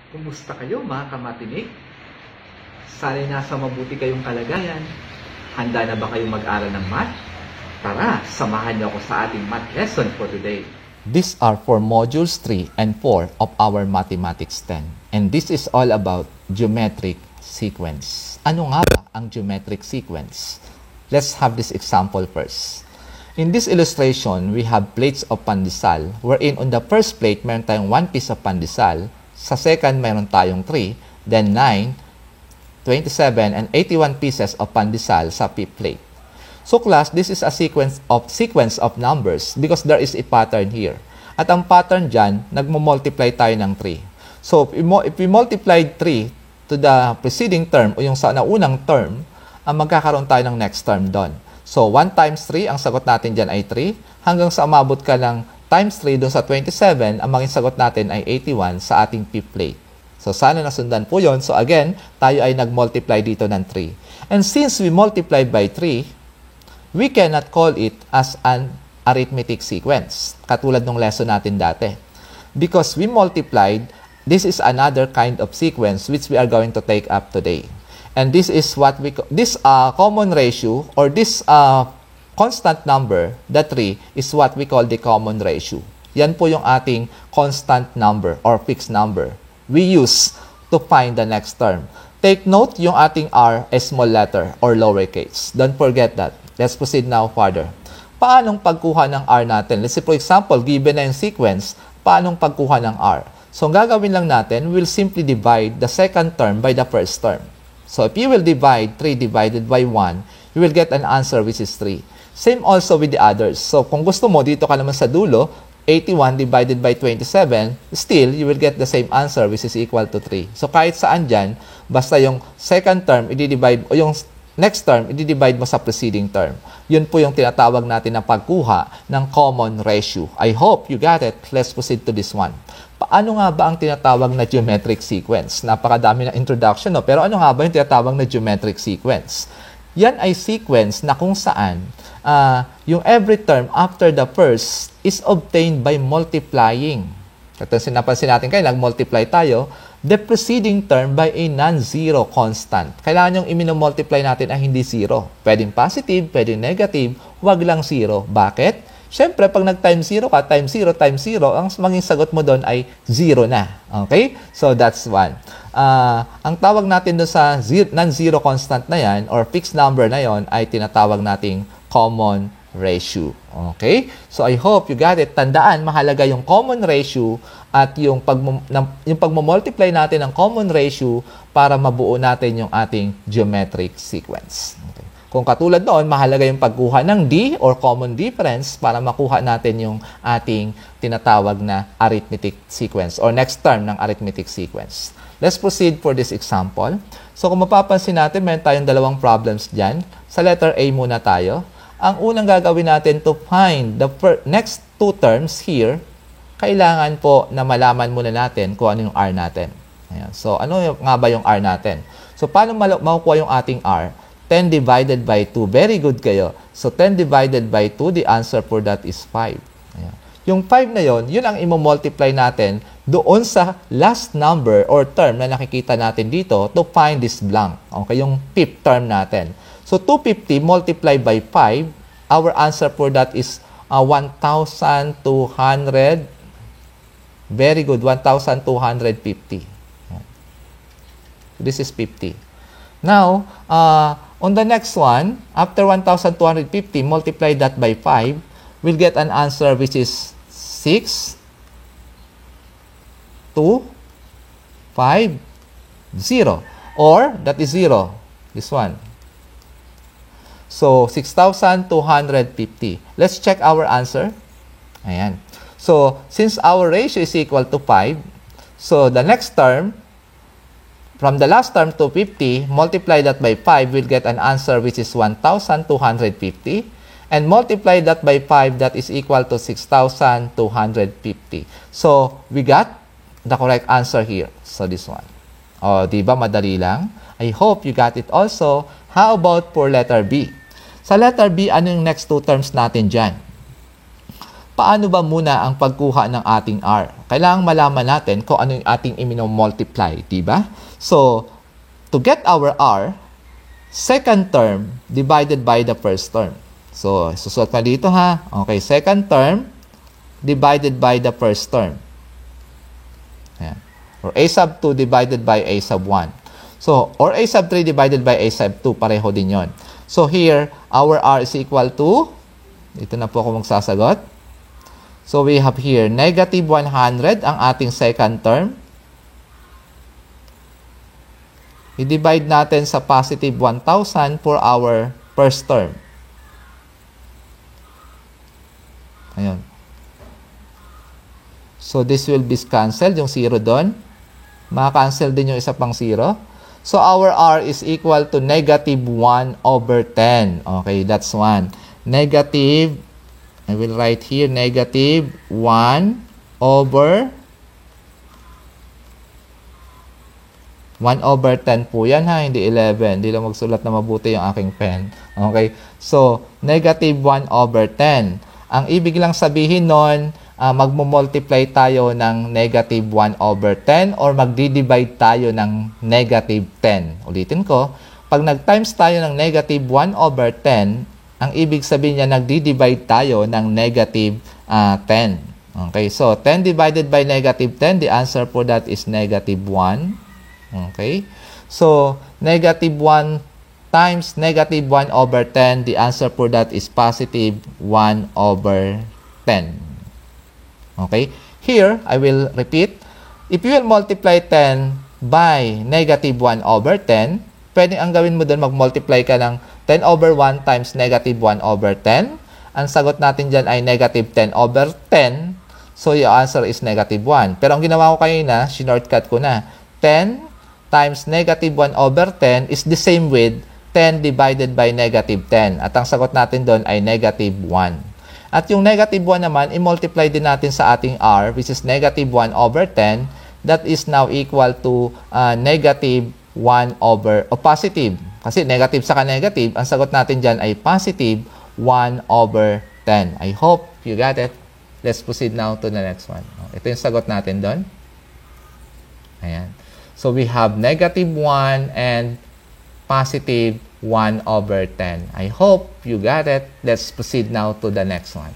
Kumusta kayo mga kamatinik? Sana'y nasa mabuti kayong kalagayan. Handa na ba kayong mag-aral ng math? Tara, samahan niyo ako sa ating math lesson for today. These are for modules 3 and 4 of our Mathematics 10. And this is all about geometric sequence. Ano nga ba ang geometric sequence? Let's have this example first. In this illustration, we have plates of pandesal, wherein on the first plate, meron tayong 1 piece of pandesal. Sa second, meron tayong 3, then 9, 27, and 81 pieces of pandesal sa fifth plate. So class, this is a sequence of numbers because there is a pattern here. At ang pattern dyan, nagmo-multiply tayo ng 3. So if we multiply 3 to the preceding term o yung sa naunang term, magkakaroon tayo ng next term doon. So 1 times 3, ang sagot natin dyan ay 3. Hanggang sa umabot ka ng times 3 doon sa 27, ang maging sagot natin ay 81 sa ating fifth plate. So sana nasundan po yon. So again, tayo ay nag-multiply dito ng 3. And since we multiplied by 3, we cannot call it as an arithmetic sequence, katulad ng lesson natin dati. Because we multiplied, this is another kind of sequence which we are going to take up today. And this is what we call, this common ratio or this constant number, the 3, is what we call the common ratio. Yan po yung ating constant number or fixed number we use to find the next term. Take note, yung ating r is small letter or lowercase. Don't forget that. Let's proceed now further. Paanong pagkuha ng r natin? Let's say for example, given na yung sequence, paanong pagkuha ng r? So ang gagawin lang natin, we'll simply divide the second term by the first term. So if you will divide 3 divided by 1, you will get an answer which is 3. Same also with the others. So kung gusto mo, dito ka naman sa dulo, 81 divided by 27, still, you will get the same answer which is equal to 3. So kahit saan dyan, basta yung second term, i-divide, o yung next term, i-divide mo sa preceding term. Yun po yung tinatawag natin na pagkuha ng common ratio. I hope you got it. Let's proceed to this one. Paano nga ba ang tinatawag na geometric sequence? Napakadami na introduction, no? Pero ano nga ba yung tinatawag na geometric sequence? Yan ay sequence na kung saan yung every term after the first is obtained by multiplying. Ito sinapansin natin kayo, nag-multiply tayo, the preceding term by a non-zero constant. Kailangan yung i-multiply natin ay hindi zero. Pwedeng positive, pwedeng negative, wag lang zero. Bakit? Siyempre, pag nag-times 0 ka, times 0, times 0, ang maging sagot mo doon ay 0 na. Okay? So, that's one. Ang tawag natin doon sa non-zero constant na yan, or fixed number na yon, ay tinatawag nating common ratio. Okay? So, I hope you got it. Tandaan, mahalaga yung common ratio at yung pagmumultiply natin ng common ratio para mabuo natin yung ating geometric sequence. Okay? Kung katulad noon, mahalaga yung pagkuha ng D or common difference para makuha natin yung ating tinatawag na arithmetic sequence or next term ng arithmetic sequence. Let's proceed for this example. So kung mapapansin natin, meron tayong dalawang problems dyan. Sa letter A muna tayo. Ang unang gagawin natin to find the next two terms here, kailangan po na malaman muna natin kung ano yung R natin. Ayan. So ano nga ba yung R natin? So paano makukuha yung ating R? 10 divided by 2. Very good kayo. So, 10 divided by 2, the answer for that is 5. Ayan. Yung 5 na yon, yun ang i-multiply natin doon sa last number or term na nakikita natin dito to find this blank. Okay, yung fifth term natin. So, 250 multiplied by 5, our answer for that is 1,200. Very good, 1,250. This is 50. Now, on the next one, after 1,250, multiply that by 5, we'll get an answer which is 6, 2, 5, 0. Or, that is 0. This one. So, 6,250. Let's check our answer. Ayan. So, since our ratio is equal to 5, so the next term, from the last term to 50, multiply that by 5, we'll get an answer which is 1,250. And multiply that by 5, that is equal to 6,250. So, we got the correct answer here. So, this one. O, diba madali lang? I hope you got it also. How about for letter B? Sa letter B, ano yung next two terms natin dyan? paano ba muna ang pagkuha ng ating R? Kailangan malaman natin kung ano yung ating imino-multiply, diba? So, to get our R, second term divided by the first term. So, susuot na dito ha. Okay, second term divided by the first term. Ayan. Or a sub 2 divided by a sub 1. So, or a sub 3 divided by a sub 2, pareho din yon. So, here, our R is equal to, ito na po ako magsasagot. So, we have here, negative 100 ang ating second term. I-divide natin sa positive 1,000 for our first term. Ayun. So, this will be cancelled, yung 0 doon. Maka-cancel din yung isa pang 0. So, our R is equal to negative 1 over 10. Okay, that's 1. Negative, I will write here, negative 1 over 10 po yan ha, hindi 11. Hindi lang magsulat na mabuti yung aking pen. Okay, so, negative 1 over 10. Ang ibig lang sabihin nun, magmumultiply tayo ng negative 1 over 10 or magdi-divide tayo ng negative 10. Ulitin ko, pag nag-times tayo ng negative 1 over 10, ang ibig sabihin niya nagdi-divide tayo ng negative 10. Okay, so 10 divided by negative 10, the answer for that is negative 1. Okay, so negative 1 times negative 1 over 10, the answer for that is positive 1 over 10. Okay, here I will repeat. If you will multiply 10 by negative 1 over 10, pwede ang gawin mo doon, mag-multiply ka ng 10 over 1 times negative 1 over 10. Ang sagot natin dyan ay negative 10 over 10. So, your answer is negative 1. Pero ang ginawa ko kanina, shortcut ko na. 10 times negative 1 over 10 is the same with 10 divided by negative 10. At ang sagot natin doon ay negative 1. At yung negative 1 naman, i-multiply din natin sa ating R, which is negative 1 over 10. That is now equal to negative 1 over, o positive. Kasi negative saka negative, ang sagot natin dyan ay positive 1 over 10. I hope you got it. Let's proceed now to the next one. Ito yung sagot natin doon. Ayan. So we have negative 1 and positive 1 over 10. I hope you got it. Let's proceed now to the next one.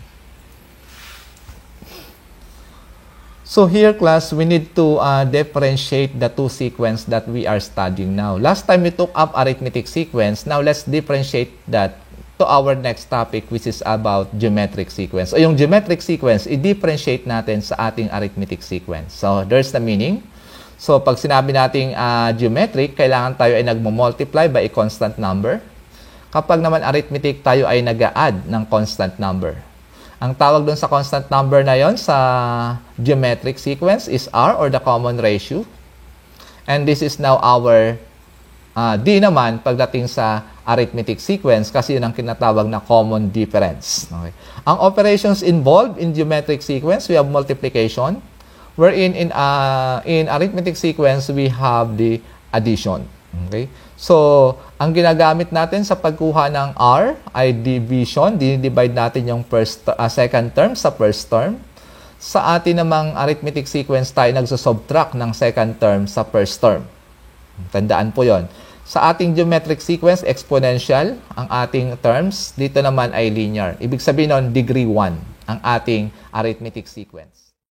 So here, class, we need to differentiate the two sequences that we are studying now. Last time we took up arithmetic sequence. Now let's differentiate that to our next topic, which is about geometric sequence. O yung geometric sequence, i-differentiate natin sa ating arithmetic sequence. So there's the meaning. So, pag sinabi nating geometric, kailangan tayo ay nagmo-multiply by a constant number. Kapag naman arithmetic, tayo ay nag-a-add ng constant number. Ang tawag dun sa constant number na yon sa geometric sequence is R, or the common ratio. And this is now our D naman pagdating sa arithmetic sequence, kasi yun ang kinatawag na common difference. Okay. Ang operations involved in geometric sequence, we have multiplication, wherein in arithmetic sequence, we have the addition. Okay? So, ang ginagamit natin sa pagkuha ng R ay division. Dinidivide natin yung second term sa first term. Sa atin namang arithmetic sequence, tayo nagsusubtract ng second term sa first term. Tandaan po yon. Sa ating geometric sequence, exponential ang ating terms. Dito naman ay linear. Ibig sabihin nun, degree 1 ang ating arithmetic sequence.